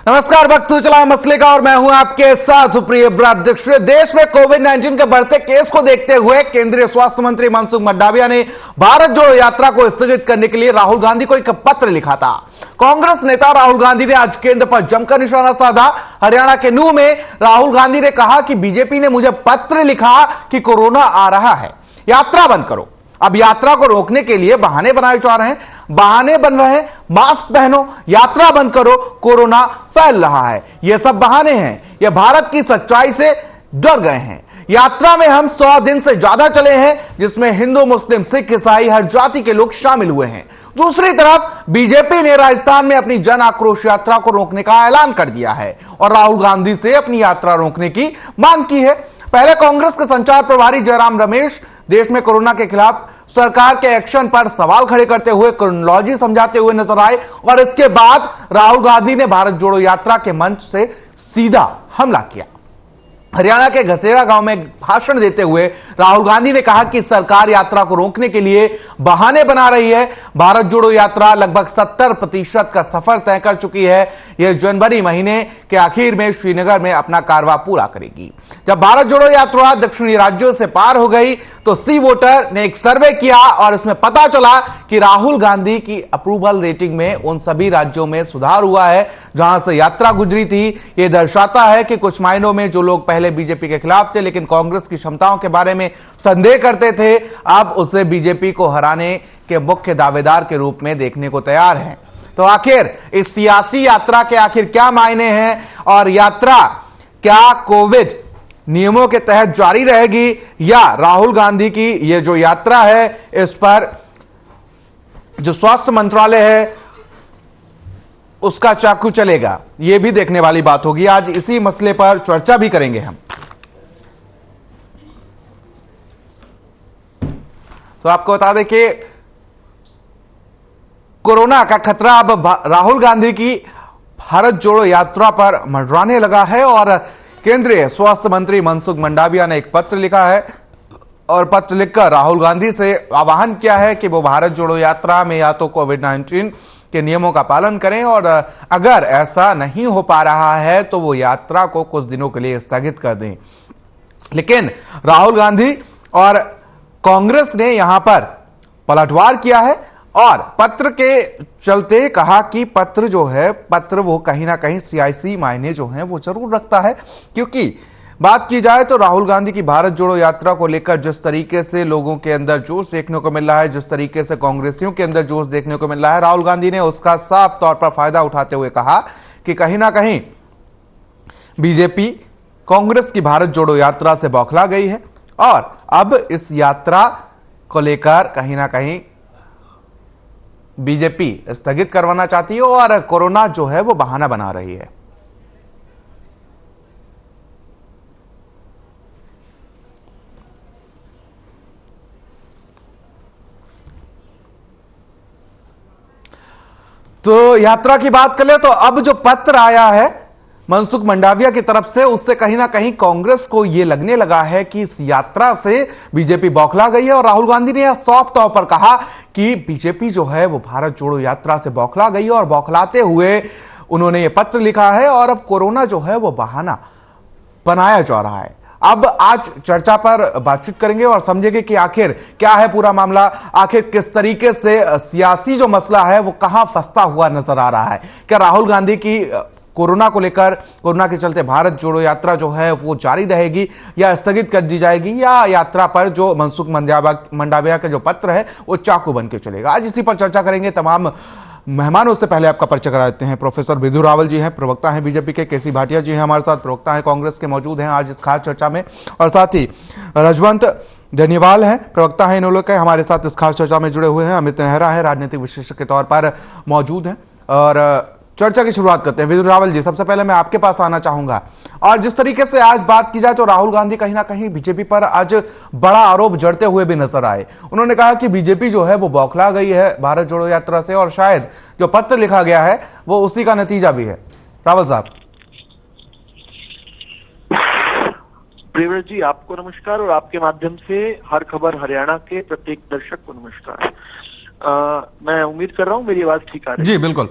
नमस्कार, वक्त हो चला है मसले का और मैं हूं आपके साथ सुप्रिय अध्यक्ष। देश में कोविड-19 के बढ़ते केस को देखते हुए केंद्रीय स्वास्थ्य मंत्री मनसुख मंडाविया ने भारत जोड़ो यात्रा को स्थगित करने के लिए राहुल गांधी को एक पत्र लिखा था। कांग्रेस नेता राहुल गांधी ने आज केंद्र पर जमकर निशाना साधा। हरियाणा के नूंह में राहुल गांधी ने कहा कि बीजेपी ने मुझे पत्र लिखा कि कोरोना आ रहा है, यात्रा बंद करो। अब यात्रा को रोकने के लिए बहाने बनाए जा रहे हैं, बहाने बन रहे हैं। मास्क पहनो, यात्रा बंद करो, कोरोना फैल रहा है। ये सब बहाने हैं। ये भारत की सच्चाई से डर गए हैं। यात्रा में हम 100 दिन से ज्यादा चले हैं, जिसमें हिंदू, मुस्लिम, सिख, ईसाई हर जाति के लोग शामिल हुए हैं। दूसरी तरफ बीजेपी ने राजस्थान में अपनी जन आक्रोश यात्रा को रोकने का ऐलान कर दिया है और राहुल गांधी से अपनी यात्रा रोकने की मांग की है। पहले कांग्रेस के संचार प्रभारी जयराम रमेश देश में कोरोना के खिलाफ सरकार के एक्शन पर सवाल खड़े करते हुए क्रोनोलॉजी समझाते हुए नजर आए और इसके बाद राहुल गांधी ने भारत जोड़ो यात्रा के मंच से सीधा हमला किया। हरियाणा के घसेड़ा गांव में भाषण देते हुए राहुल गांधी ने कहा कि सरकार यात्रा को रोकने के लिए बहाने बना रही है। भारत जोड़ो यात्रा लगभग 70% का सफर तय कर चुकी है। यह जनवरी महीने के आखिर में श्रीनगर में अपना कारवां पूरा करेगी। जब भारत जोड़ो यात्रा दक्षिणी राज्यों से पार हो गई तो सी वोटर ने एक सर्वे किया और इसमें पता चला कि राहुल गांधी की अप्रूवल रेटिंग में उन सभी राज्यों में सुधार हुआ है जहां से यात्रा गुजरी थी। यह दर्शाता है कि कुछ मायनों में जो लोग पहले बीजेपी के खिलाफ थे लेकिन कांग्रेस की क्षमताओं के बारे में संदेह करते थे, अब उसे बीजेपी को हराने के मुख्य दावेदार के रूप में देखने को तैयार हैं। तो आखिर इस सियासी यात्रा के आखिर क्या मायने हैं और यात्रा क्या कोविड नियमों के तहत जारी रहेगी या राहुल गांधी की यह जो यात्रा है इस पर जो स्वास्थ्य मंत्रालय है उसका चाकू चलेगा, यह भी देखने वाली बात होगी। आज इसी मसले पर चर्चा भी करेंगे हम। तो आपको बता दें कि कोरोना का खतरा अब राहुल गांधी की भारत जोड़ो यात्रा पर मंडराने लगा है और केंद्रीय स्वास्थ्य मंत्री मनसुख मंडाविया ने एक पत्र लिखा है और पत्र लिखकर राहुल गांधी से आह्वान किया है कि वो भारत जोड़ो यात्रा में या तो कोविड-19 के नियमों का पालन करें और अगर ऐसा नहीं हो पा रहा है तो वो यात्रा को कुछ दिनों के लिए स्थगित कर दें। लेकिन राहुल गांधी और कांग्रेस ने यहां पर पलटवार किया है और पत्र के चलते कहा कि पत्र जो है वो कहीं ना कहीं सियासी मायने जो हैं वो जरूर रखता है, क्योंकि बात की जाए तो राहुल गांधी की भारत जोड़ो यात्रा को लेकर जिस तरीके से लोगों के अंदर जोश देखने को मिल रहा है, जिस तरीके से कांग्रेसियों के अंदर जोश देखने को मिल रहा है, राहुल गांधी ने उसका साफ तौर पर फायदा उठाते हुए कहा कि कहीं ना कहीं बीजेपी कांग्रेस की भारत जोड़ो यात्रा से बौखला गई है और अब इस यात्रा को लेकर कहीं ना कहीं बीजेपी स्थगित करवाना चाहती है और कोरोना जो है वो बहाना बना रही है। तो यात्रा की बात कर ले तो अब जो पत्र आया है मनसुख मंडाविया की तरफ से उससे कहीं ना कहीं कांग्रेस को यह लगने लगा है कि इस यात्रा से बीजेपी बौखला गई है और राहुल गांधी ने यह साफ तौर पर कहा कि बीजेपी जो है वो भारत जोड़ो यात्रा से बौखला गई है और बौखलाते हुए उन्होंने यह पत्र लिखा है और अब कोरोना जो है वो बहाना बनाया जा रहा है। अब आज चर्चा पर बातचीत करेंगे और समझेंगे कि आखिर क्या है पूरा मामला, आखिर किस तरीके से सियासी जो मसला है वो कहां फंसता हुआ नजर आ रहा है। क्या राहुल गांधी की कोरोना को लेकर, कोरोना के चलते भारत जोड़ो यात्रा जो है वो जारी रहेगी या स्थगित कर दी जाएगी, या यात्रा पर जो मनसुख मंडाविया का जो पत्र है वो चाकू बन के चलेगा। आज इसी पर चर्चा करेंगे। तमाम मेहमानों से पहले आपका परिचय करा देते हैं। प्रोफेसर विधु रावल जी हैं, प्रवक्ता हैं बीजेपी के। केसी भाटिया जी हैं हमारे साथ, प्रवक्ता हैं कांग्रेस के, मौजूद हैं आज इस खास चर्चा में। और साथ ही रजवंत जनीवाल हैं, प्रवक्ता हैं इनोलो के, हमारे साथ इस खास चर्चा में जुड़े हुए हैं। अमित नेहरा हैं, राजनीतिक विशेषज्ञ के तौर पर मौजूद हैं। और चर्चा की शुरुआत करते हैं। विधु रावल जी, सबसे पहले मैं आपके पास आना चाहूंगा। और जिस तरीके से आज बात की जाए तो राहुल गांधी कहीं ना कहीं बीजेपी पर आज बड़ा आरोप जड़ते हुए भी नजर आए। उन्होंने कहा कि बीजेपी जो है वो बौखला गई है भारत जोड़ो यात्रा से और शायद जो पत्र लिखा गया है वो उसी का नतीजा भी है। रावल साहब। प्रियव्रत जी, आपको नमस्कार और आपके माध्यम से हर खबर हरियाणा के प्रत्येक दर्शक को नमस्कार। मैं उम्मीद कर रहा हूं मेरी आवाज ठीक आ रही है। जी बिल्कुल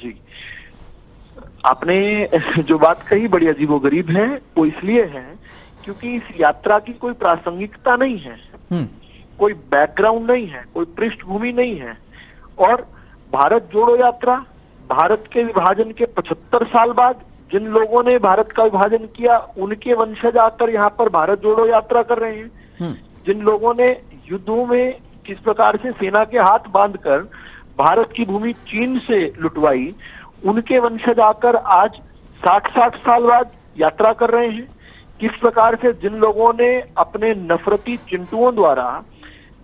जी। आपने जो बात कही बड़ी अजीबोगरीब है। वो इसलिए है क्योंकि इस यात्रा की कोई प्रासंगिकता नहीं है, कोई बैकग्राउंड नहीं है, कोई पृष्ठभूमि नहीं है। और भारत जोड़ो यात्रा, भारत के विभाजन के 75 साल बाद जिन लोगों ने भारत का विभाजन किया उनके वंशज आकर यहाँ पर भारत जोड़ो यात्रा कर रहे हैं। जिन लोगों ने युद्धों में किस प्रकार से सेना के हाथ बांधकर भारत की भूमि चीन से लुटवाई, उनके वंशज आकर आज 60-60 साल बाद यात्रा कर रहे हैं। किस प्रकार से जिन लोगों ने अपने नफरती चिंटुओं द्वारा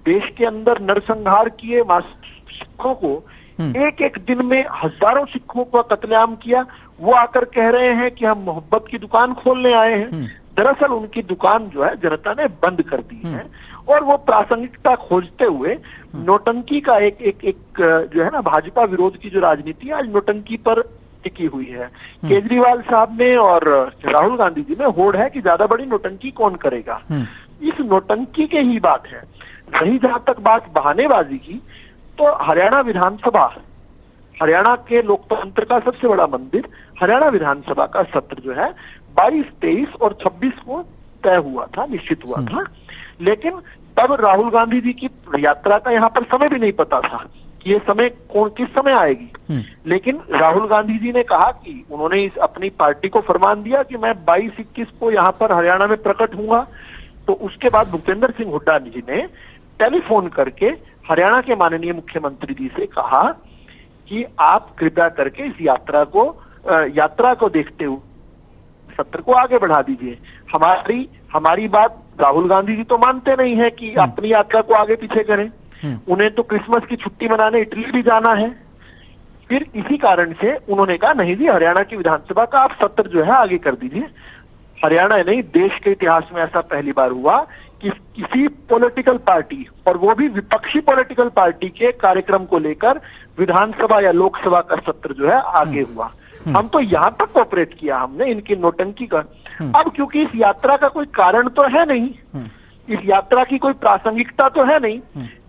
देश के अंदर नरसंहार किए सिखों को, एक एक दिन में हजारों सिखों का कत्लेआम किया, वो आकर कह रहे हैं कि हम मोहब्बत की दुकान खोलने आए हैं। दरअसल उनकी दुकान जो है जनता ने बंद कर दी है। और वो प्रासंगिकता खोजते हुए नोटंकी का एक जो है ना, भाजपा विरोध की जो राजनीति है आज नोटंकी पर टिकी हुई है। केजरीवाल साहब में और राहुल गांधी जी में होड़ है कि ज्यादा बड़ी नोटंकी कौन करेगा। इस नोटंकी के ही बात है। रही जहां तक बात बहानेबाजी की, तो हरियाणा विधानसभा, हरियाणा के लोकतंत्र का सबसे बड़ा मंदिर हरियाणा विधानसभा का सत्र जो है 22, 23 और 26 को तय हुआ था, निश्चित हुआ था। लेकिन तब राहुल गांधी जी की यात्रा का यहाँ पर समय भी नहीं पता था कि ये समय किस समय आएगी। लेकिन राहुल गांधी जी ने कहा कि उन्होंने इस अपनी पार्टी को फरमान दिया कि मैं 22-21 को यहाँ पर हरियाणा में प्रकट हूंगा। तो उसके बाद भूपेंद्र सिंह हुड्डा जी ने टेलीफोन करके हरियाणा के माननीय मुख्यमंत्री जी से कहा कि आप कृपया करके इस यात्रा को देखते हुए सत्र को आगे बढ़ा दीजिए। हमारी बात राहुल गांधी जी तो मानते नहीं है कि अपनी यात्रा को आगे पीछे करें। उन्हें तो क्रिसमस की छुट्टी मनाने इटली भी जाना है। फिर इसी कारण से उन्होंने कहा नहीं जी, हरियाणा की विधानसभा का आप सत्र जो है आगे कर दीजिए। हरियाणा नहीं, देश के इतिहास में ऐसा पहली बार हुआ कि किसी पॉलिटिकल पार्टी, और वो भी विपक्षी पॉलिटिकल पार्टी के कार्यक्रम को लेकर विधानसभा या लोकसभा का सत्र जो है आगे हुआ। हम तो यहां तक कोऑपरेट किया हमने इनकी नोटंकी का। अब क्योंकि इस यात्रा का कोई कारण तो है नहीं, इस यात्रा की कोई प्रासंगिकता तो है नहीं।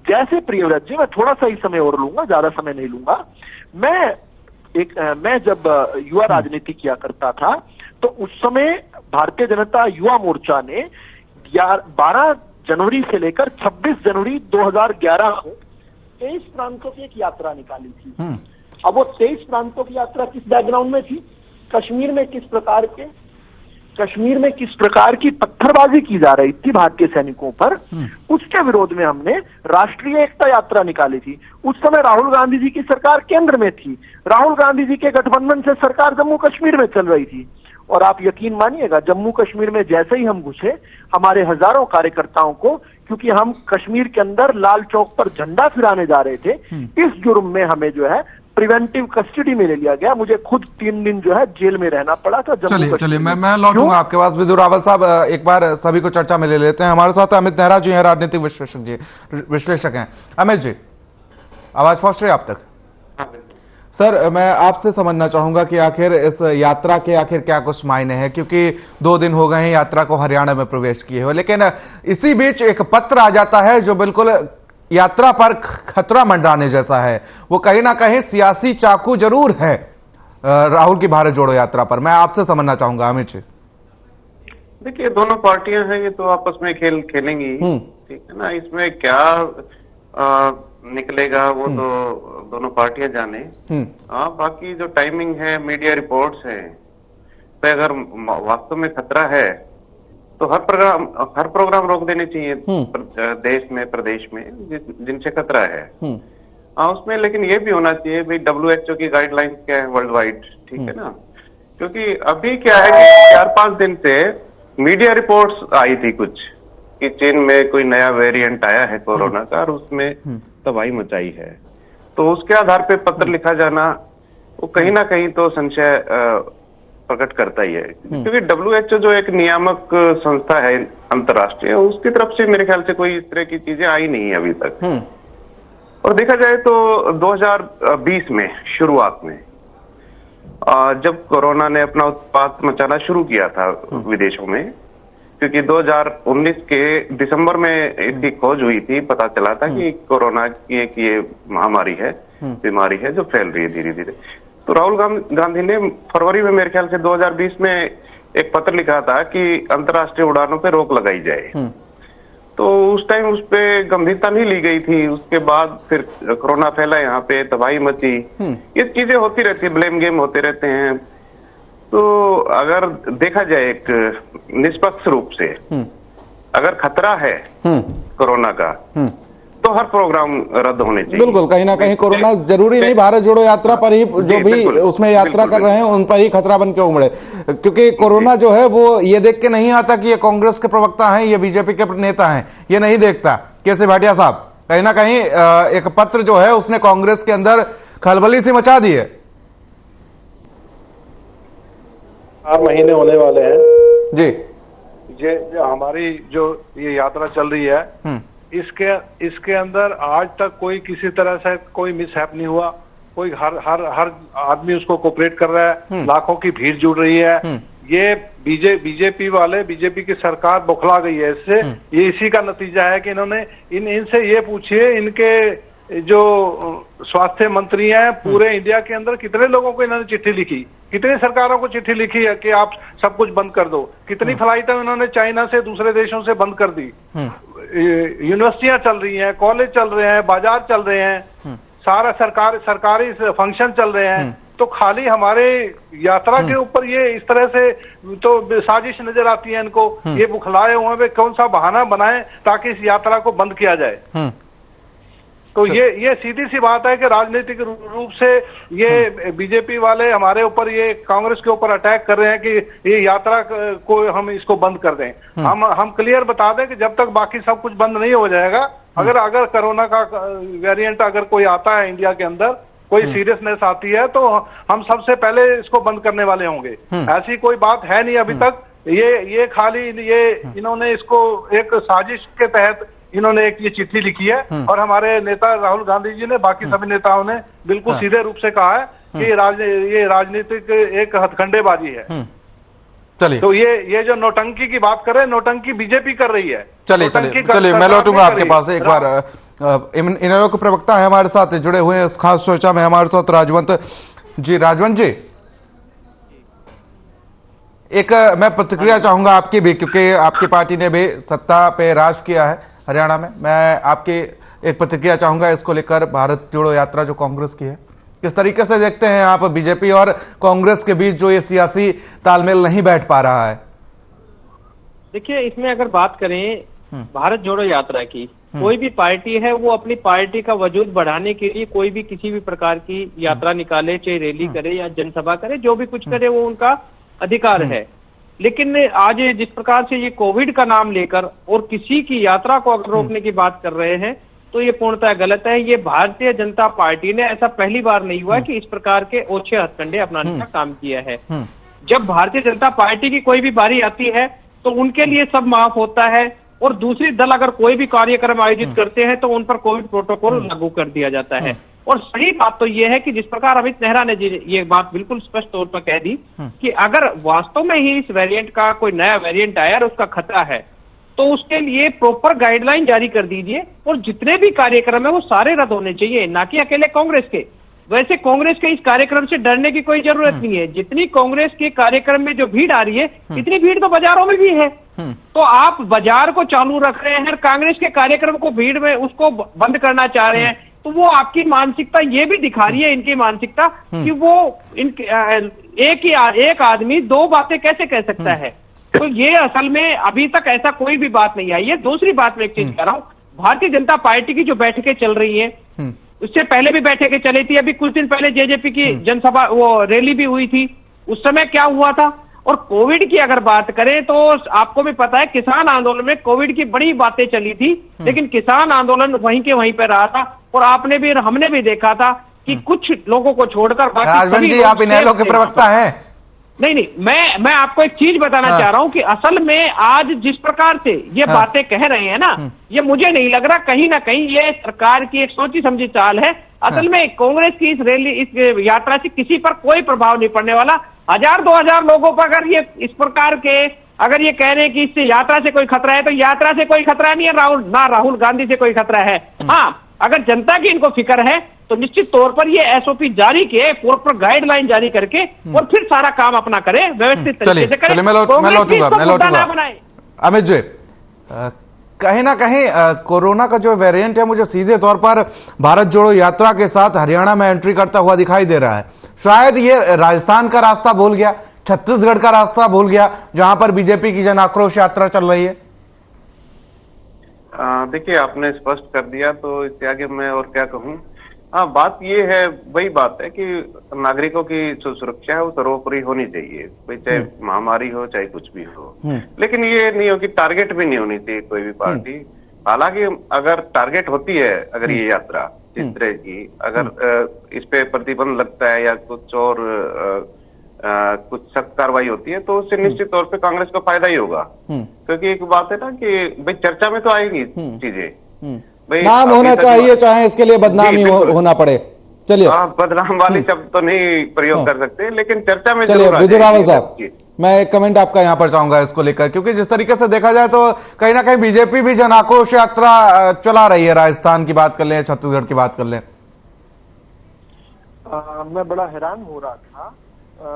जैसे प्रियव्रत जी, मैं थोड़ा सा ही समय और लूंगा, ज्यादा समय नहीं लूंगा। मैं जब युवा राजनीति किया करता था तो उस समय भारतीय जनता युवा मोर्चा ने 12 जनवरी से लेकर 26 जनवरी 2011 को 23 प्रांतों की एक यात्रा निकाली थी। अब वो 23 प्रांतों की यात्रा किस बैकग्राउंड में थी? कश्मीर में किस प्रकार की पत्थरबाजी की जा रही थी भारतीय सैनिकों पर, उसके विरोध में हमने राष्ट्रीय एकता यात्रा निकाली थी। उस समय राहुल गांधी जी की सरकार केंद्र में थी। राहुल गांधी जी के गठबंधन से सरकार जम्मू कश्मीर में चल रही थी। और आप यकीन मानिएगा, जम्मू कश्मीर में जैसे ही हम घुसे, हमारे हजारों कार्यकर्ताओं को, क्योंकि हम कश्मीर के अंदर लाल चौक पर झंडा फिराने जा रहे थे, इस जुर्म में हमें जो है प्रिवेंटिव कस्टडी में ले लिया गया। मुझे खुद 3 दिन जो है जेल में रहना पड़ा था। चलिए मैं लौटूंगा आपके पास। विदुर रावल साहब, एक बार सभी को चर्चा में ले लेते हैं। हमारे साथ अमित नेहरा जी हैं, राजनीतिक विश्लेषक हैं। अमित जी, आवाज पहुंच रही है आप तक? सर, मैं आपसे समझना चाहूंगा कि आखिर इस यात्रा के आखिर क्या कुछ मायने हैं, क्योंकि 2 दिन हो गए हैं यात्रा को हरियाणा में प्रवेश किए हुए, लेकिन इसी बीच एक पत्र आ जाता है जो बिल्कुल यात्रा पर खतरा मंडराने जैसा है। वो कहीं ना कहीं सियासी चाकू जरूर है राहुल की भारत जोड़ो यात्रा पर। मैं आपसे समझना चाहूंगा अमित जी। देखिए, दोनों पार्टियां हैं, ये तो आपस में खेल खेलेंगी, ठीक है ना। इसमें क्या निकलेगा वो तो दोनों पार्टियां जाने। बाकी जो टाइमिंग है, मीडिया रिपोर्ट्स है, पे अगर वास्तव में खतरा है तो हर प्रोग्राम रोक देने चाहिए देश में, प्रदेश में जिनसे खतरा है। उसमें लेकिन ये भी होना चाहिए भाई, WHO की गाइडलाइंस क्या है वर्ल्ड वाइड, ठीक है ना। क्योंकि अभी क्या है कि 4-5 दिन से मीडिया रिपोर्ट्स आई थी कुछ कि चीन में कोई नया वेरिएंट आया है कोरोना का और उसमें तबाही मचाई है। तो उसके आधार पे पत्र लिखा जाना वो कहीं ना कहीं तो संशय प्रकट करता ही है। क्योंकि WHO जो एक नियामक संस्था है अंतर्राष्ट्रीय, उसकी तरफ से मेरे ख्याल से कोई इस तरह की चीजें आई नहीं है अभी तक। और देखा जाए तो 2020 में शुरुआत में जब कोरोना ने अपना उत्पात मचाना शुरू किया था विदेशों में, क्योंकि 2019 के दिसंबर में इसकी खोज हुई थी, पता चला था कि कोरोना की एक ये महामारी है, बीमारी है जो फैल रही है धीरे धीरे। तो राहुल गांधी ने फरवरी में मेरे ख्याल से 2020 में एक पत्र लिखा था कि अंतर्राष्ट्रीय उड़ानों पे रोक लगाई जाए। तो उस टाइम उस पे गंभीरता नहीं ली गई थी। उसके बाद फिर कोरोना फैला, यहाँ पे तबाही मची। ये चीजें होती रहती है, ब्लेम गेम होते रहते हैं। तो अगर देखा जाए एक निष्पक्ष रूप से, अगर खतरा है कोरोना का, तो हर प्रोग्राम रद्द होने चाहिए। बिल्कुल, कहीं ना कहीं कोरोना जरूरी नहीं भारत जोड़ो यात्रा पर ही जो भी उसमें यात्रा कर रहे हैं उन पर ही खतरा बन के उमड़े, क्योंकि कोरोना जो है वो ये देख के नहीं आता कि ये कांग्रेस के प्रवक्ता हैं, ये बीजेपी के नेता हैं, ये नहीं देखता। केसी भाटिया साहब, कहीं ना कहीं एक पत्र जो है उसने कांग्रेस के अंदर खलबली सी मचा दी है। 4 महीने होने वाले हैं जी, जो हमारी जो ये यात्रा चल रही है, इसके अंदर आज तक कोई किसी तरह से कोई मिसहैप नहीं हुआ। कोई हर आदमी उसको कोऑपरेट कर रहा है, लाखों की भीड़ जुड़ रही है। ये बीजेपी वाले, बीजेपी की सरकार बौखला गई है इससे। ये इसी का नतीजा है कि इन्होंने इनसे ये पूछिए, इनके जो स्वास्थ्य मंत्री हैं पूरे इंडिया के अंदर कितने लोगों को इन्होंने चिट्ठी लिखी, कितनी सरकारों को चिट्ठी लिखी है कि आप सब कुछ बंद कर दो। कितनी फ्लाइटें इन्होंने चाइना से, दूसरे देशों से बंद कर दी। यूनिवर्सिटियां चल रही हैं, कॉलेज चल रहे हैं, बाजार चल रहे हैं, सारा सरकारी फंक्शन चल रहे हैं। तो खाली हमारे यात्रा के ऊपर ये इस तरह से तो साजिश नजर आती है इनको। ये बुखलाए हुए वे कौन सा बहाना बनाएं ताकि इस यात्रा को बंद किया जाए। तो ये सीधी सी बात है कि राजनीतिक रूप से ये बीजेपी वाले हमारे ऊपर, ये कांग्रेस के ऊपर अटैक कर रहे हैं कि ये यात्रा को हम इसको बंद कर दें। हम क्लियर बता दें कि जब तक बाकी सब कुछ बंद नहीं हो जाएगा, अगर कोरोना का वेरिएंट अगर कोई आता है इंडिया के अंदर, कोई सीरियसनेस आती है, तो हम सबसे पहले इसको बंद करने वाले होंगे। ऐसी कोई बात है नहीं अभी तक। ये खाली इन्होंने इसको एक साजिश के तहत इन्होंने एक ये चिट्ठी लिखी है, और हमारे नेता राहुल गांधी जी ने, बाकी सभी नेताओं ने बिल्कुल सीधे रूप से कहा है कि ये राजनीतिक एक हथकंडेबाजी है। चलिए, तो ये जो नौटंकी की बात कर रहे हैं, नौटंकी बीजेपी कर रही है। चलिए मैं लौटूंगा आपके पास एक बार। इन्होंने के प्रवक्ता है हमारे साथ जुड़े हुए हैं इस खास चर्चा में, हमारे साथ राजवंत जी। राजवंत जी, एक मैं प्रतिक्रिया चाहूंगा आपकी भी, क्योंकि आपकी पार्टी ने भी सत्ता पे राज किया है हरियाणा में। मैं आपकी एक प्रतिक्रिया चाहूंगा इसको लेकर, भारत जोड़ो यात्रा जो कांग्रेस की है, किस तरीके से देखते हैं आप बीजेपी और कांग्रेस के बीच जो ये सियासी तालमेल नहीं बैठ पा रहा है? देखिए, इसमें अगर बात करें भारत जोड़ो यात्रा की, कोई भी पार्टी है वो अपनी पार्टी का वजूद बढ़ाने के लिए कोई भी किसी भी प्रकार की यात्रा निकाले, चाहे रैली करे या जनसभा करे, जो भी कुछ करे वो उनका अधिकार है। लेकिन आज जिस प्रकार से ये कोविड का नाम लेकर और किसी की यात्रा को अगर रोकने की बात कर रहे हैं, तो ये पूर्णतः गलत है। ये भारतीय जनता पार्टी ने ऐसा पहली बार नहीं हुआ कि इस प्रकार के ओछे हथकंडे अपनाने का काम किया है। जब भारतीय जनता पार्टी की कोई भी बारी आती है तो उनके लिए सब माफ होता है, और दूसरी दल अगर कोई भी कार्यक्रम आयोजित करते हैं तो उन पर कोविड प्रोटोकॉल लागू कर दिया जाता है। और सही बात तो यह है कि जिस प्रकार अमित नेहरा ने ये बात बिल्कुल स्पष्ट तौर पर कह दी कि अगर वास्तव में ही इस वेरिएंट का कोई नया वेरिएंट आया और उसका खतरा है, तो उसके लिए प्रॉपर गाइडलाइन जारी कर दीजिए, और जितने भी कार्यक्रम है वो सारे रद्द होने चाहिए, ना कि अकेले कांग्रेस के। वैसे कांग्रेस के इस कार्यक्रम से डरने की कोई जरूरत नहीं है। जितनी कांग्रेस के कार्यक्रम में जो भीड़ आ रही है, इतनी भीड़ तो बाजारों में भी है। तो आप बाजार को चालू रख रहे हैं, कांग्रेस के कार्यक्रम को भीड़ में उसको बंद करना चाह रहे हैं, तो वो आपकी मानसिकता ये भी दिखा रही है, इनकी मानसिकता, कि वो एक आदमी दो बातें कैसे कह सकता है। तो ये असल में अभी तक ऐसा कोई भी बात नहीं आई है। दूसरी बात मैं एक चीज कह रहा हूं, भारतीय जनता पार्टी की जो बैठकें चल रही है, उससे पहले भी बैठकें चली थी। अभी कुछ दिन पहले जेजेपी की जनसभा, वो रैली भी हुई थी, उस समय क्या हुआ था। और कोविड की अगर बात करें तो आपको भी पता है, किसान आंदोलन में कोविड की बड़ी बातें चली थी, लेकिन किसान आंदोलन वहीं के वहीं पर रहा था। और आपने भी, हमने भी देखा था कि कुछ लोगों को छोड़कर राजवंत जी, आप इनेलो के प्रवक्ता हैं। नहीं, मैं आपको एक चीज बताना चाह रहा हूं कि असल में आज जिस प्रकार से ये बातें कह रहे हैं ना, ये मुझे नहीं लग रहा, कहीं ना कहीं ये सरकार की एक सोची समझी चाल है। असल में कांग्रेस की इस रैली, इस यात्रा से किसी पर कोई प्रभाव नहीं पड़ने वाला। 1000-2000 लोगों पर अगर ये इस प्रकार के अगर ये कह रहे हैं कि इससे यात्रा से कोई खतरा है, तो यात्रा से कोई खतरा नहीं है, राहुल गांधी से कोई खतरा है। हाँ, अगर जनता की इनको फिक्र है तो निश्चित तौर पर ये एसओपी जारी किए, प्रॉपर गाइडलाइन जारी करके और फिर सारा काम अपना करे, व्यवस्थित तरीके से करे। मैं लौटूंगा बनाए। अमित जी, कहीं ना कहीं कोरोना का जो वेरिएंट है मुझे सीधे तौर पर भारत जोड़ो यात्रा के साथ हरियाणा में एंट्री करता हुआ दिखाई दे रहा है। शायद ये राजस्थान का रास्ता भूल गया, छत्तीसगढ़ का रास्ता भूल गया, जहां पर बीजेपी की जन आक्रोश यात्रा चल रही है। देखिए, आपने स्पष्ट कर दिया, तो इसके आगे मैं और क्या कहूं। हाँ, बात ये है, वही बात है कि नागरिकों की जो सुरक्षा है वो सर्वोपरि होनी चाहिए, भाई चाहे महामारी हो चाहे कुछ भी हो। लेकिन ये नहीं हो कि टारगेट भी नहीं होनी चाहिए कोई भी पार्टी। हालांकि अगर टारगेट होती है, अगर ये यात्रा इस तरह की, अगर इस पे प्रतिबंध लगता है या कुछ और कुछ सख्त कार्रवाई होती है, तो उससे निश्चित तौर पे कांग्रेस को फायदा ही होगा। क्योंकि एक बात है ना कि भाई चर्चा में तो आएगी चीजें, नाम होना चाहिए, चाहे इसके लिए बदनामी होना पड़े। चलिए, बदनाम वाले शब्द तो नहीं प्रयोग कर सकते, लेकिन चर्चा में चलिए। विजय रावल साहब, मैं एक कमेंट आपका यहां पर चाहूंगा इसको लेकर, क्योंकि जिस तरीके से देखा जाए तो कहीं ना कहीं बीजेपी भी जन आक्रोश यात्रा चला रही है। राजस्थान की बात कर लें, छत्तीसगढ़ की बात कर लें। मैं बड़ा हैरान हो रहा था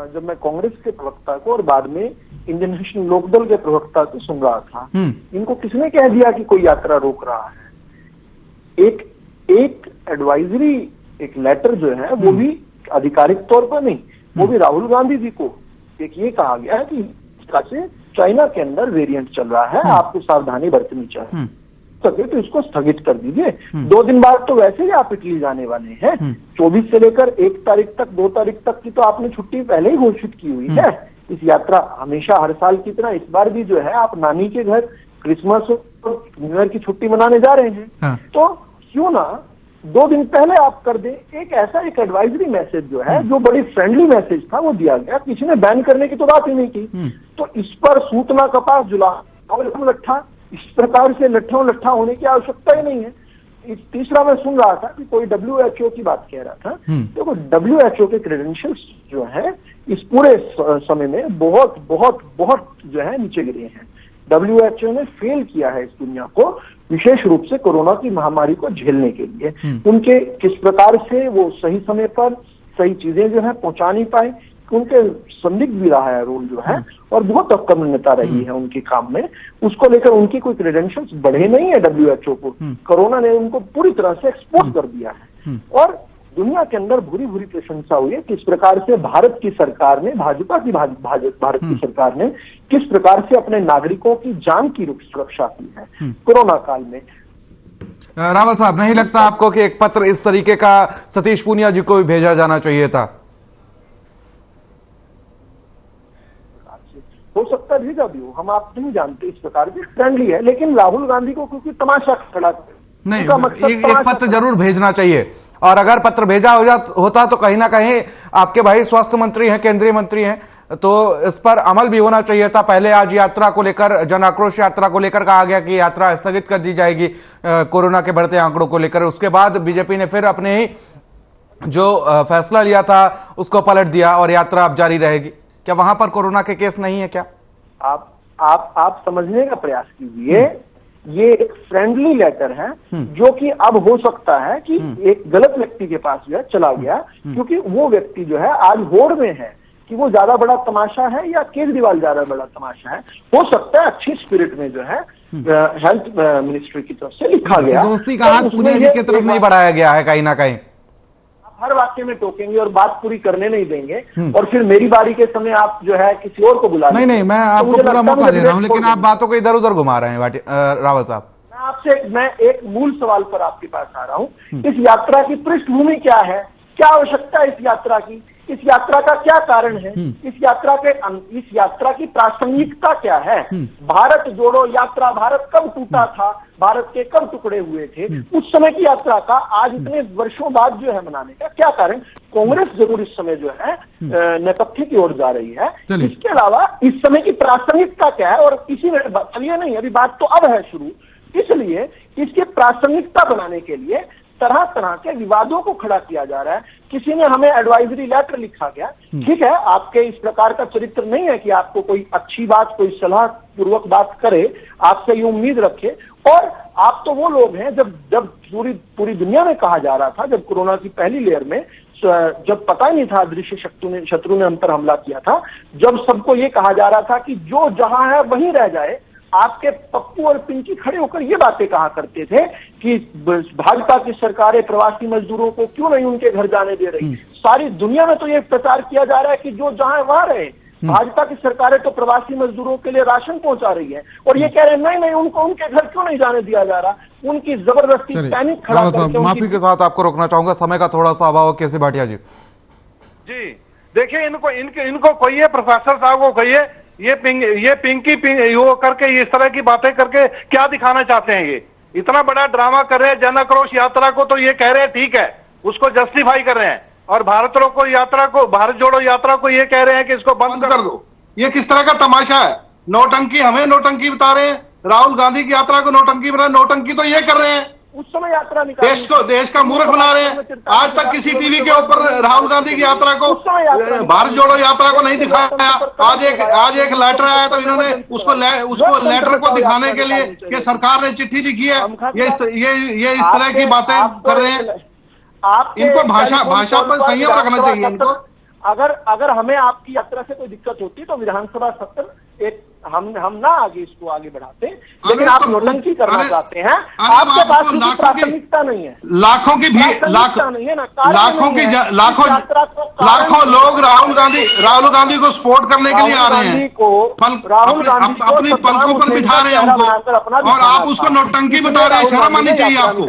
जब मैं कांग्रेस के प्रवक्ता को और बाद में इंडियन नेशनल लोकदल के प्रवक्ता को सुन रहा था। इनको किसने कह दिया कि कोई यात्रा रोक रहा है? एक एडवाइजरी, एक लेटर जो है वो भी आधिकारिक तौर पर नहीं, वो भी राहुल गांधी जी को एक ये कहा गया है कि चाइना के अंदर वेरिएंट चल रहा है, आपको सावधानी बरतनी चाहिए, तो इसको स्थगित कर दीजिए। 2 दिन बाद तो वैसे ही आप इटली जाने वाले हैं। 24 से लेकर 1 तारीख तक, 2 तारीख तक की तो आपने छुट्टी पहले ही घोषित की हुई है। इस यात्रा हमेशा हर साल की तरह इस बार भी जो है आप नानी के घर क्रिसमस और न्यू ईयर की छुट्टी मनाने जा रहे हैं। तो क्यों ना 2 दिन पहले आप कर दें। एक एडवाइजरी मैसेज जो है, जो बड़ी फ्रेंडली मैसेज था, वो दिया गया। किसी ने बैन करने की तो बात ही नहीं की। तो इस पर सूतना कपास जुला लट्ठा, इस प्रकार से लट्ठा होने की आवश्यकता ही नहीं है। तीसरा मैं सुन रहा था कि कोई WHO की बात कह रहा था। देखो, WHO के क्रेडेंशियल्स जो है इस पूरे समय में बहुत बहुत बहुत जो है नीचे गिरे हैं। WHO ने फेल किया है इस दुनिया को, विशेष रूप से कोरोना की महामारी को झेलने के लिए। उनके किस प्रकार से वो सही समय पर सही चीजें जो है पहुंचा नहीं पाए, उनके संदिग्ध भी रहा है रोल जो है, और बहुत अकर्मण्यता रही है उनके काम में। उसको लेकर उनकी कोई क्रेडेंशियल्स बढ़े नहीं है WHO को। कोरोना ने उनको पूरी तरह से एक्सपोज कर दिया है। और दुनिया के अंदर भूरी भूरी प्रशंसा हुई है किस प्रकार से भारत की सरकार ने, भाजपा की भारत की सरकार ने किस प्रकार से अपने नागरिकों की जान की सुरक्षा की है कोरोना काल में। रावल साहब, नहीं लगता आपको कि एक पत्र इस तरीके का सतीश पूनिया जी को भी भेजा जाना चाहिए था? हो सकता है भेजा भी हो, हम आप नहीं जानते। इस प्रकार की फ्रेंडली है, लेकिन राहुल गांधी को क्योंकि तमाशा खड़ा नहीं, एक पत्र जरूर भेजना चाहिए। और अगर पत्र भेजा होता तो कहीं ना कहीं आपके भाई स्वास्थ्य मंत्री हैं, केंद्रीय मंत्री हैं, तो इस पर अमल भी होना चाहिए था। पहले आज यात्रा को लेकर, जन आक्रोश यात्रा को लेकर कहा गया कि यात्रा स्थगित कर दी जाएगी कोरोना के बढ़ते आंकड़ों को लेकर। उसके बाद बीजेपी ने फिर अपने ही जो फैसला लिया था उसको पलट दिया और यात्रा अब जारी रहेगी। क्या वहां पर कोरोना के केस नहीं है क्या? आप समझने का प्रयास कीजिए। ये एक फ्रेंडली लेटर है जो कि अब हो सकता है कि एक गलत व्यक्ति के पास जो है चला गया, क्योंकि वो व्यक्ति जो है आज होड़ में है कि वो ज्यादा बड़ा तमाशा है या केजरीवाल ज्यादा बड़ा तमाशा है। हो सकता है अच्छी स्पिरिट में जो है हेल्थ मिनिस्ट्री की तरफ से लिखा गया, दोस्ती का हाथ पुनिया जी की तरफ नहीं बढ़ाया गया है कहीं ना कहीं। हर वाक्य में टोकेंगे और बात पूरी करने नहीं देंगे, और फिर मेरी बारी के समय आप जो है किसी और को बुला नहीं, मैं आपको पूरा मौका दे रहा हूं, लेकिन आप बातों को इधर उधर घुमा रहे हैं रावल साहब। मैं एक मूल सवाल पर आपके पास आ रहा हूं। इस यात्रा की पृष्ठभूमि क्या है? क्या आवश्यकता है इस यात्रा की? इस यात्रा का क्या कारण है? इस यात्रा की प्रासंगिकता क्या है? भारत जोड़ो यात्रा, भारत कब टूटा था, भारत के कब टुकड़े हुए थे, उस समय की यात्रा का आज इतने वर्षों बाद जो है मनाने का क्या कारण? कांग्रेस जरूर इस समय जो है नेपथ्य की ओर जा रही है। इसके अलावा इस समय की प्रासंगिकता क्या है? और इसी में चलिए नहीं, अभी बात तो अब है शुरू, इसलिए इसकी प्रासंगिकता बनाने के लिए तरह तरह के विवादों को खड़ा किया जा रहा है। किसी ने हमें एडवाइजरी लेटर लिखा गया, ठीक है, आपके इस प्रकार का चरित्र नहीं है कि आपको कोई अच्छी बात, कोई सलाह पूर्वक बात करे, आपसे ये उम्मीद रखे। और आप तो वो लोग हैं, जब पूरी दुनिया में कहा जा रहा था, जब कोरोना की पहली लेयर में, जब पता ही नहीं था अदृश्य शत्रु ने हम पर हमला किया था, जब सबको ये कहा जा रहा था कि जो जहां है वहीं रह जाए, आपके पप्पू और पिंकी खड़े होकर ये बातें कहा करते थे कि भाजपा की सरकारें प्रवासी मजदूरों को क्यों नहीं उनके घर जाने दे रही। सारी दुनिया में तो ये प्रचार किया जा रहा है कि जो जहां है वहां रहे। भाजपा की सरकारें तो प्रवासी मजदूरों के लिए राशन पहुंचा रही है, और ये कह रहे हैं नहीं उनको उनके घर क्यों नहीं जाने दिया जा रहा। उनकी जबरदस्ती पैनिक खड़ा करके माफी के साथ आपको रोकना चाहूंगा, समय का थोड़ा सा अभाव। केसी भाटिया जी देखिए, इनको कहिए, प्रोफेसर साहब को कहिए, ये पिंकी वो करके इस तरह की बातें करके क्या दिखाना चाहते हैं। ये इतना बड़ा ड्रामा कर रहे हैं जन आक्रोश यात्रा को, तो ये कह रहे हैं ठीक है, उसको जस्टिफाई कर रहे हैं, और भारत जोड़ो यात्रा को ये कह रहे हैं कि इसको बंद कर दो। ये किस तरह का तमाशा है? नौटंकी, हमें नौटंकी बता रहे हैं, राहुल गांधी की यात्रा को नौटंकी बना, नौटंकी तो ये कर रहे हैं, उस समय यात्रा देश का मूर्ख बना रहे हैं। आज तक किसी टीवी के ऊपर राहुल गांधी की यात्रा को, भारत जोड़ो यात्रा को नहीं दिखाया। आज एक लेटर आया तो इन्होंने उसको लेटर को दिखाने के लिए कि सरकार ने चिट्ठी लिखी है, ये इस तरह की बातें कर रहे हैं। इनको भाषा पर संयम रखना चाहिए इनको। अगर हमें आपकी यात्रा से कोई दिक्कत होती तो विधानसभा सत्र हम ना आगे इसको आगे बढ़ाते, लेकिन आप नौटंकी करना चाहते हैं। आपके पास प्राथमिकता नहीं है, लाखों लोग राहुल गांधी को सपोर्ट करने के लिए आ रहे हैं, अपनी पलकों पर बिठा रहे हैं उनको, और आप उसको नौटंकी बता रहे हैं। शर्म आनी चाहिए आपको।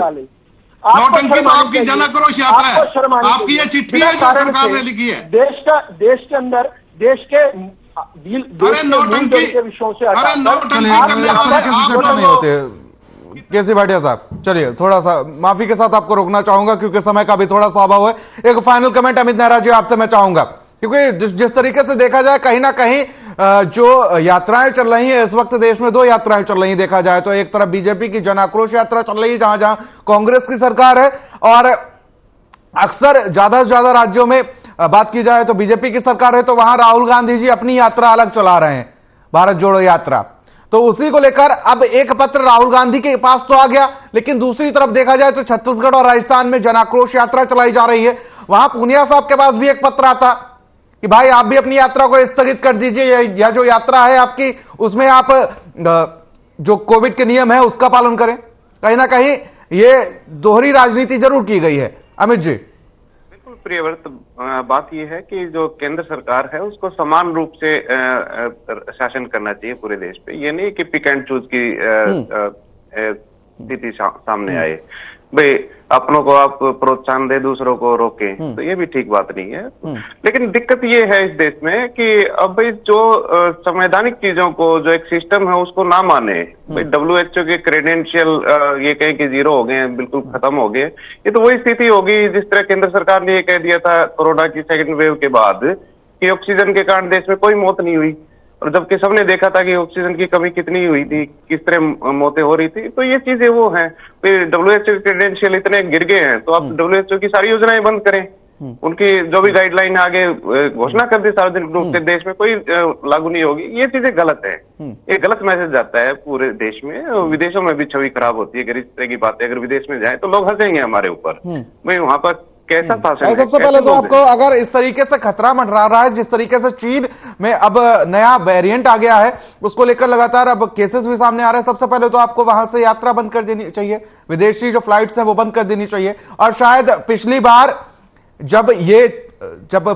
नौटंकी तो आपकी जन आक्रोश यात्रा है, आपकी ये चिट्ठी है जो सरकार ने लिखी है। देश के अंदर देश के नौटंकी नहीं होते। केसी भाटिया साहब, चलिए थोड़ा सा माफी के साथ आपको रोकना चाहूंगा क्योंकि समय का भी थोड़ा सा अभाव है। एक फाइनल कमेंट अमित नेहरा जी आपसे मैं चाहूंगा, क्योंकि जिस तरीके से देखा जाए, कहीं ना कहीं जो यात्राएं चल रही हैं इस वक्त देश में, दो यात्राएं चल रही हैं देखा जाए तो। एक तरफ बीजेपी की जन आक्रोश यात्रा चल रही है जहां जहां कांग्रेस की सरकार है, और अक्सर ज्यादा से ज्यादा राज्यों में बात की जाए तो बीजेपी की सरकार है, तो वहां राहुल गांधी जी अपनी यात्रा अलग चला रहे हैं, भारत जोड़ो यात्रा। तो उसी को लेकर अब एक पत्र राहुल गांधी के पास तो आ गया, लेकिन दूसरी तरफ देखा जाए तो छत्तीसगढ़ और राजस्थान में जन आक्रोश यात्रा चलाई जा रही है। वहां पूनिया साहब के पास भी एक पत्र आता कि भाई आप भी अपनी यात्रा को स्थगित कर दीजिए, या जो यात्रा है आपकी उसमें आप जो कोविड के नियम है उसका पालन करें। कहीं ना कहीं ये दोहरी राजनीति जरूर की गई है। अमित जी। बिल्कुल प्रियव्रत, बात यह है कि जो केंद्र सरकार है उसको समान रूप से शासन करना चाहिए पूरे देश पे। ये नहीं कि पिक एंड चूज की स्थिति सामने आए, भाई अपनों को आप प्रोत्साहन दे दूसरों को रोके, तो ये भी ठीक बात नहीं है। लेकिन दिक्कत ये है इस देश में कि अब भाई जो संवैधानिक चीजों को, जो एक सिस्टम है उसको ना माने, भाई WHO के क्रेडेंशियल ये कहें कि जीरो हो गए, बिल्कुल खत्म हो गए, ये तो वही स्थिति होगी जिस तरह केंद्र सरकार ने ये कह दिया था कोरोना की सेकेंड वेव के बाद कि ऑक्सीजन के कारण देश में कोई मौत नहीं हुई, और जबकि सबने देखा था कि ऑक्सीजन की कमी कितनी हुई थी, किस तरह मौतें हो रही थी। तो ये चीजें वो हैं, फिर WHO के क्रेडेंशियल इतने गिर गए हैं तो आप WHO की सारी योजनाएं बंद करें, उनकी जो भी गाइडलाइन आगे घोषणा कर दी सार्वजनिक रूप से देश में कोई लागू नहीं होगी। ये चीजें गलत है, ये गलत मैसेज जाता है पूरे देश में, विदेशों में भी छवि खराब होती है अगर इस तरह की बातें अगर विदेश में जाए तो लोग हंसेंगे हमारे ऊपर, भाई वहां पर कैसा शासन है। सबसे पहले तो आपको अगर इस तरीके से खतरा मंडरा रहा है, जिस तरीके से चीन में अब नया वेरिएंट आ गया है, उसको लेकर लगातार अब केसेस भी सामने आ रहे हैं, सबसे पहले तो आपको वहां से यात्रा बंद कर देनी चाहिए, विदेशी जो फ्लाइट्स हैं वो बंद कर देनी चाहिए। और शायद पिछली बार जब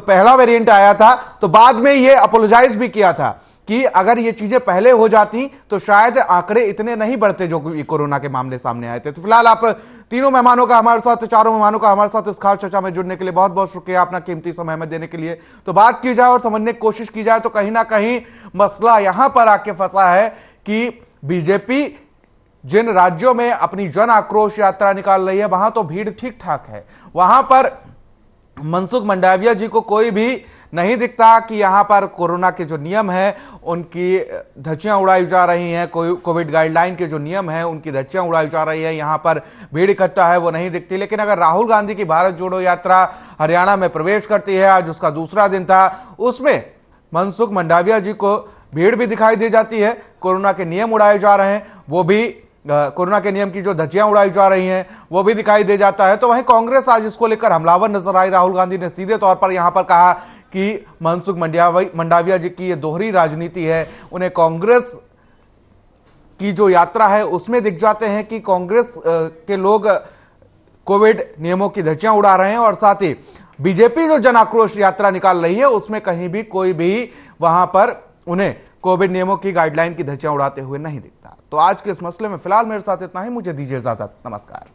पहला वेरिएंट आया था तो बाद में ये अपोलोजाइज भी किया था कि अगर ये चीजें पहले हो जाती तो शायद आंकड़े इतने नहीं बढ़ते जो कोरोना के मामले सामने आए थे। तो फिलहाल आप तीनों मेहमानों का हमारे साथ, चारों मेहमानों का हमारे साथ इस खास चर्चा में जुड़ने के लिए बहुत बहुत शुक्रिया, अपना कीमती समय हमें देने के लिए। तो बात की जाए और समझने की कोशिश की जाए तो कहीं ना कहीं मसला यहां पर आके फंसा है कि बीजेपी जिन राज्यों में अपनी जन आक्रोश यात्रा निकाल रही है वहां तो भीड़ ठीक ठाक है, वहां पर मनसुख मंडाविया जी को कोई भी नहीं दिखता कि यहां पर कोरोना के जो नियम है उनकी धज्जियां उड़ाई जा रही हैं। कोविड गाइडलाइन के जो नियम है उनकी धज्जियां उड़ाई जा रही है। यहां पर भीड़ इकट्ठा है वो नहीं दिखती। लेकिन अगर राहुल गांधी की भारत जोड़ो यात्रा हरियाणा में प्रवेश करती है, आज उसका दूसरा दिन था, उसमें मनसुख मंडाविया जी को भीड़ भी दिखाई दे जाती है। कोरोना के नियम उड़ाए जा रहे हैं, वो भी कोरोना के नियम की जो धज्जियां उड़ाई जा रही हैं वो भी दिखाई दे जाता है। तो वहीं कांग्रेस आज इसको लेकर हमलावर नजर आई। राहुल गांधी ने सीधे तौर पर यहां पर कहा कि मनसुख मंडाविया जी की ये दोहरी राजनीति है। उन्हें कांग्रेस की जो यात्रा है उसमें दिख जाते हैं कि कांग्रेस के लोग कोविड नियमों की धज्जियां उड़ा रहे हैं, और साथ ही बीजेपी जो जन आक्रोश यात्रा निकाल रही है उसमें कहीं भी कोई भी वहां पर उन्हें कोविड नियमों की गाइडलाइन की धज्जियां उड़ाते हुए नहीं दिखता। तो आज के इस मसले में फिलहाल मेरे साथ इतना ही। मुझे दीजिए इजाजत। नमस्कार।